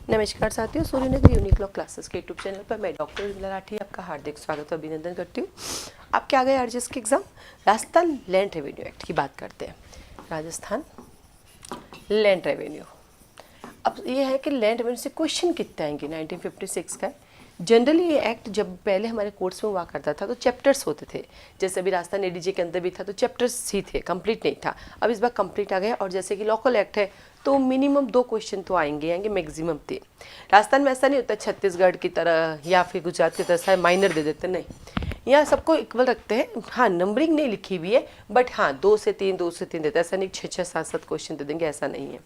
नमस्कार साथियों, Suryanagari unique law classes के यूट्यूब चैनल पर मैं डॉक्टर विमला राठी आपका हार्दिक स्वागत और अभिनंदन करती हूँ। आपके आ गए आरजीएस के exam. Rajasthan land revenue act की बात करते हैं। राजस्थान लैंड रेवेन्यू, अब ये है कि लैंड रेवेन्यू से क्वेश्चन कितने आएंगे। 1956 का जनरली ये एक्ट जब पहले हमारे कोर्स में हुआ करता था तो चैप्टर्स होते थे। जैसे अभी राजस्थान एडीजे के अंदर भी था तो चैप्टर्स ही थे, कंप्लीट नहीं था। अब इस बार कंप्लीट आ गया और जैसे कि लोकल एक्ट है तो मिनिमम 2 क्वेश्चन तो आएंगे मैक्सिमम 3। राजस्थान में ऐसा नहीं होता छत्तीसगढ़ की तरह या फिर गुजरात की तरह माइनर दे देते, नहीं, यहाँ सबको इक्वल रखते हैं। हाँ, नंबरिंग नहीं लिखी हुई है बट हाँ 2 से 3 देते हैं। ऐसा नहीं 6-6, 7-7 क्वेश्चन दे देंगे, ऐसा नहीं है।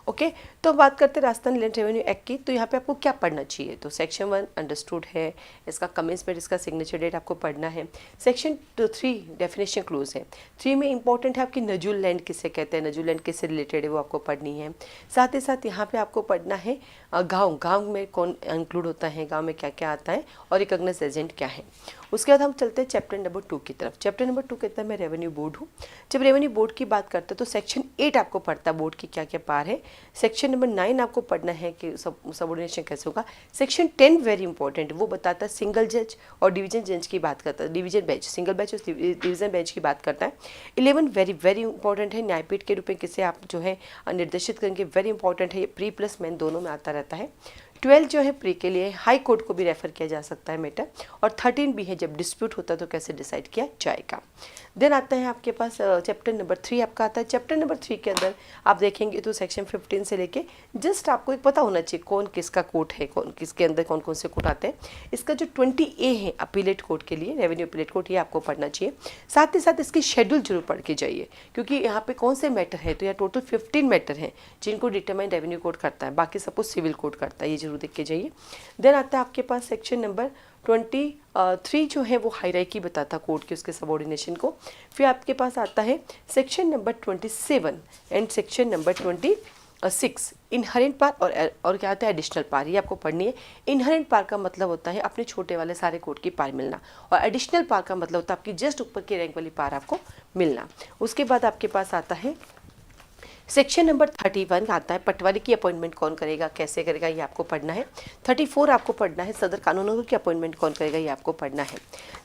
ओके, तो बात करते हैं राजस्थान लैंड रेवेन्यू एक्ट की। तो यहाँ पे आपको क्या पढ़ना चाहिए, तो सेक्शन 1 अंडरस्टूड है, इसका कमेंसमेंट, इसका सिग्नेचर डेट आपको पढ़ना है। सेक्शन 3 डेफिनेशन क्लोज है। 3 में इंपॉर्टेंट है आपकी नजूल लैंड किसे कहते हैं, नजूल लैंड किससे रिलेटेड है वो आपको पढ़नी है। साथ ही साथ यहाँ पे आपको पढ़ना है गाँव में कौन इंक्लूड होता है, गाँव में क्या क्या आता है और रिकॉग्नाइज्ड एजेंट क्या है। उसके बाद हम चलते हैं चैप्टर नंबर 2 की तरफ। चैप्टर नंबर 2 कहता है मैं रेवेन्यू बोर्ड हूँ। जब रेवेन्यू बोर्ड की बात करते हैं तो सेक्शन 8 आपको पढ़ता है बोर्ड की क्या क्या पार है। सेक्शन नंबर 9 आपको पढ़ना है कि सबऑर्डिनेशन कैसे होगा। सेक्शन 10 वेरी इंपॉर्टेंट, वो बताता है सिंगल जज और डिवीजन जज की बात करता है, डिवीजन बेंच, सिंगल बेंच और डिवीजन बेंच की बात करता है। 11 वेरी वेरी इंपॉर्टेंट है, न्यायपीठ के रूप में किसे आप जो है निर्देशित करेंगे, वेरी इंपॉर्टेंट है। ये प्री प्लस मेन दोनों में आता रहता है। 12 जो है प्री के लिए, हाई कोर्ट को भी रेफर किया जा सकता है मैटर। और 13 भी है, जब डिस्प्यूट होता है तो कैसे डिसाइड किया जाएगा। देन आता है आपके पास चैप्टर नंबर 3 आपका आता है। चैप्टर नंबर 3 के अंदर आप देखेंगे तो सेक्शन 15 से लेके जस्ट आपको एक पता होना चाहिए कौन किसका कोर्ट है, कौन किसके अंदर कौन कौन से कोर्ट आते हैं। इसका जो 20A है अपीलेट कोर्ट के लिए, रेवेन्यू अपीलेट कोर्ट, ये आपको पढ़ना चाहिए। साथ ही साथ इसकी शेड्यूल जरूर पढ़ के जाइए क्योंकि यहाँ पे कौन से मैटर है, तो यहाँ टोटल 15 मैटर हैं जिनको डिटरमाइन रेवेन्यू कोर्ट करता है, बाकी सब कुछ सिविल कोर्ट करता है, ये जरूर देख के जाइए। देन आता है आपके पास सेक्शन नंबर 23 जो है वो हायरार्की बताता है कोर्ट की, उसके सबऑर्डिनेशन को। फिर आपके पास आता है section number 27 and section number 26 inherent पार और क्या आता है एडिशनल पार, ये आपको पढ़नी है। इनहेरेंट पार का मतलब होता है अपने छोटे वाले सारे कोर्ट की पार मिलना, और एडिशनल पार का मतलब होता है आपकी जस्ट ऊपर की रैंक वाली पार आपको मिलना। उसके बाद आपके पास आता है सेक्शन नंबर 31 आता है पटवारी की अपॉइंटमेंट कौन करेगा, कैसे करेगा, ये आपको पढ़ना है। 34 आपको पढ़ना है सदर कानूनगो की अपॉइंटमेंट कौन करेगा, ये आपको पढ़ना है।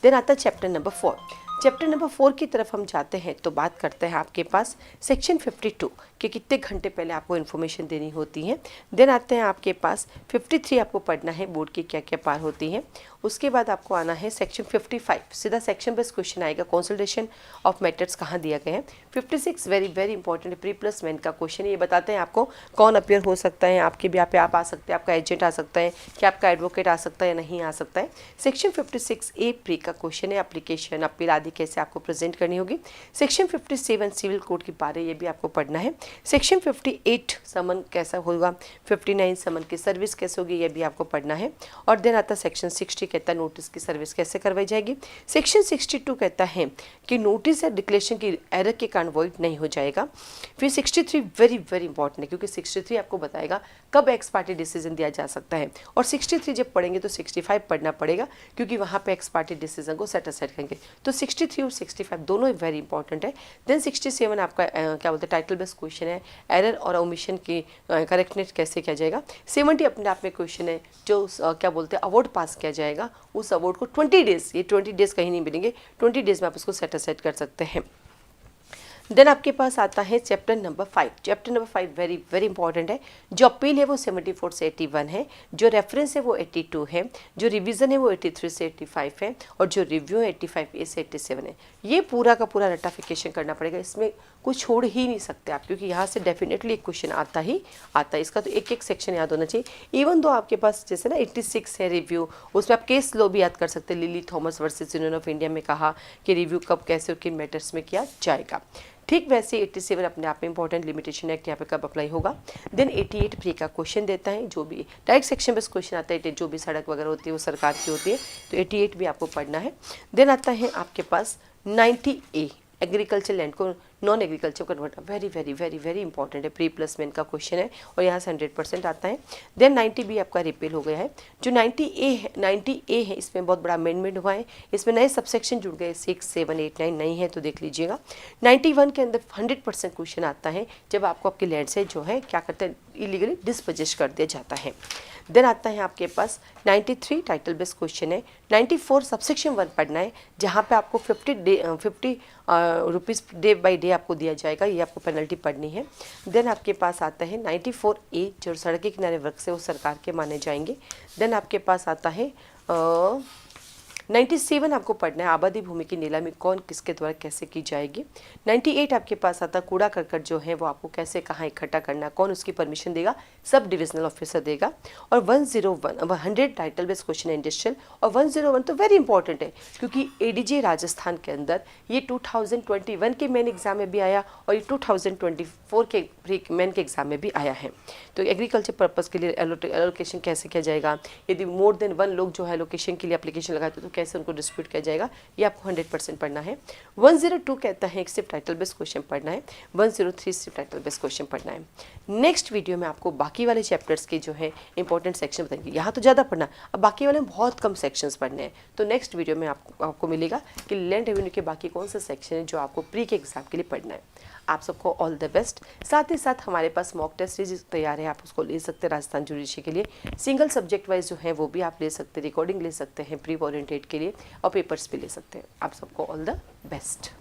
देन आता है चैप्टर नंबर 4। चैप्टर नंबर 4 की तरफ हम जाते हैं तो बात करते हैं आपके पास सेक्शन 52 कि कितने घंटे पहले आपको इन्फॉर्मेशन देनी होती है। देन आते हैं आपके पास 53 आपको पढ़ना है बोर्ड की क्या क्या पार होती है। उसके बाद आपको आना है सेक्शन 55, सीधा सेक्शन बेस्ड क्वेश्चन आएगा, कंसल्टेशन ऑफ मैटर्स कहाँ दिया गया है। 56 very very important, pre plus main का क्वेश्चन है। ये बताते हैं आपको कौन अपियर हो सकता है, आपके भी आप आ सकते हैं, आपका एजेंट आ सकता है, क्या आपका एडवोकेट आ सकता है या नहीं आ सकता है। सेक्शन 56A प्री का क्वेश्चन है, एप्लीकेशन अपील आदि कैसे आपको प्रेजेंट करनी होगी। सेक्शन 57 सिविल कोर्ट की पार है, ये भी आपको पढ़ना है। सेक्शन 58 समन कैसा होगा, 59 समन की सर्विस कैसे होगी, ये भी आपको पढ़ना है। और देन आता सेक्शन 60 कहता है नोटिस की सर्विस कैसे करवाई जाएगी। सेक्शन 62 कहता है कि नोटिस या डिक्लेरेशन की एरर के कारण वॉइड नहीं हो जाएगा। फिर 63 वेरी वेरी इंपॉर्टेंट है क्योंकि 63 आपको बताएगा कब एक्स पार्टी डिसीजन दिया जा सकता है, और 63 जब पढ़ेंगे तो 65 पढ़ना पड़ेगा क्योंकि वहाँ पे एक्स पार्टी डिसीजन को सेट असाइड करेंगे। तो 63 और 65 दोनों ही वेरी इंपॉर्टेंट है। देन 67 आपका क्या बोलते हैं टाइटल बेस्ड क्वेश्चन है, एरर और ओमिशन की करेक्टनेस कैसे किया जाएगा। 70 अपने आप में क्वेश्चन है जो क्या बोलते हैं अवार्ड पास किया जाएगा, उस अवार्ड को 20 डेज, ये 20 डेज कहीं नहीं मिलेंगे, 20 डेज में आप उसको सेट असाइड कर सकते हैं। देन आपके पास आता है chapter number 5। Chapter number 5 very very important है। जो अपील है वो 74 से 81 है, जो रेफरेंस है वो 82 है, जो रिवीजन है वो 83 से 85 है, और जो रिव्यू है 85A से 87 है। ये पूरा का पूरा रटाफिकेशन करना पड़ेगा, इसमें कुछ छोड़ ही नहीं सकते आप क्योंकि यहाँ से डेफिनेटली एक क्वेश्चन आता ही आता है। इसका तो एक एक सेक्शन याद होना चाहिए। इवन दो आपके पास जैसे ना 86 है रिव्यू, उसमें आप केस लॉ भी याद कर सकते हैं। Lily Thomas versus union of India में कहा कि रिव्यू कब कैसे और किन मैटर्स में किया जाएगा। ठीक वैसे 87 अपने आप में इंपॉर्टेंट लिमिटेशन एक्ट यहाँ पे कब अप्लाई होगा। देन 88 प्री का क्वेश्चन देता है, जो भी डायरेक्ट सेक्शन बेस्ड क्वेश्चन आता है, जो भी सड़क वगैरह होती है वो सरकार की होती है, तो 88 भी आपको पढ़ना है। देन आता है आपके पास 90A एग्रीकल्चर लैंड को non agriculture convert, very very very very important है, प्री प्लस मेन का क्वेश्चन है और यहाँ से 100% आता है। देन 90 बी आपका रिपील हो गया है। जो 90 ए है इसमें बहुत बड़ा अमेंडमेंट हुआ है, इसमें नए सबसेक्शन जुड़ गए, 6, 7, 8, 9 नहीं है तो देख लीजिएगा। 91 के अंदर 100% क्वेश्चन आता है जब आपको आपके लैंड से जो है क्या करते हैं, इलीगली डिस्पोजेस कर दिया जाता है। देन आता है आपके पास 93 टाइटल बेस्ड क्वेश्चन है। 94 सबसेक्शन 1 पढ़ना है जहाँ पे आपको 50 रुपीज़ डे बाय डे आपको दिया जाएगा, ये आपको पेनल्टी पढ़नी है। देन आपके पास आता है 94 ए, जो सड़क के किनारे वर्क से वो सरकार के माने जाएंगे। देन आपके पास आता है 97 आपको पढ़ना है, आबादी भूमि की नीलामी कौन किसके द्वारा कैसे की जाएगी। 98 आपके पास आता है कूड़ा करकट जो है वो आपको कैसे कहाँ इकट्ठा करना, कौन उसकी परमिशन देगा, सब डिविजनल ऑफिसर देगा। और 101 टाइटल बेस्ड क्वेश्चन है इंडस्ट्रियल, और 101 तो वेरी इंपॉर्टेंट है क्योंकि एडीजे राजस्थान के अंदर ये 2021 के मेन एग्जाम में भी आया और ये 2024 के प्री मेन के एग्जाम में भी आया है। तो एग्रीकल्चर पर्पज़ के लिए एलोकेशन कैसे किया जाएगा, यदि मोर देन 1 लोग जो है एलोकेशन के लिए एप्लीकेशन लगाते तो कैसे उनको डिस्प्यूट किया जाएगा, ये आपको 100% पढ़ना है। 102 कहता है एक सिर्फ टाइटल बेस्ड क्वेश्चन पढ़ना है। 103 सिर्फ टाइटल बेस्ड क्वेश्चन पढ़ना है। नेक्स्ट वीडियो में आपको बाकी वाले चैप्टर्स के जो है इंपॉर्टेंट सेक्शन बताएंगे। यहाँ तो ज़्यादा पढ़ना, अब बाकी वाले में बहुत कम सेक्शंस पढ़ने हैं। तो नेक्स्ट वीडियो में आपको मिलेगा कि लैंड रेवेन्यू के बाकी कौन सा सेक्शन है जो आपको प्री के एग्जाम के लिए पढ़ना है। आप सबको ऑल द बेस्ट। साथ ही साथ हमारे पास मॉक टेस्ट सीरीज तैयार है, आप उसको ले सकते हैं राजस्थान जुडिशरी के लिए। सिंगल सब्जेक्ट वाइज जो है वो भी आप ले सकते हैं, रिकॉर्डिंग ले सकते हैं प्री ओरिएंटेड के लिए, और पेपर्स भी ले सकते हैं। आप सबको ऑल द बेस्ट।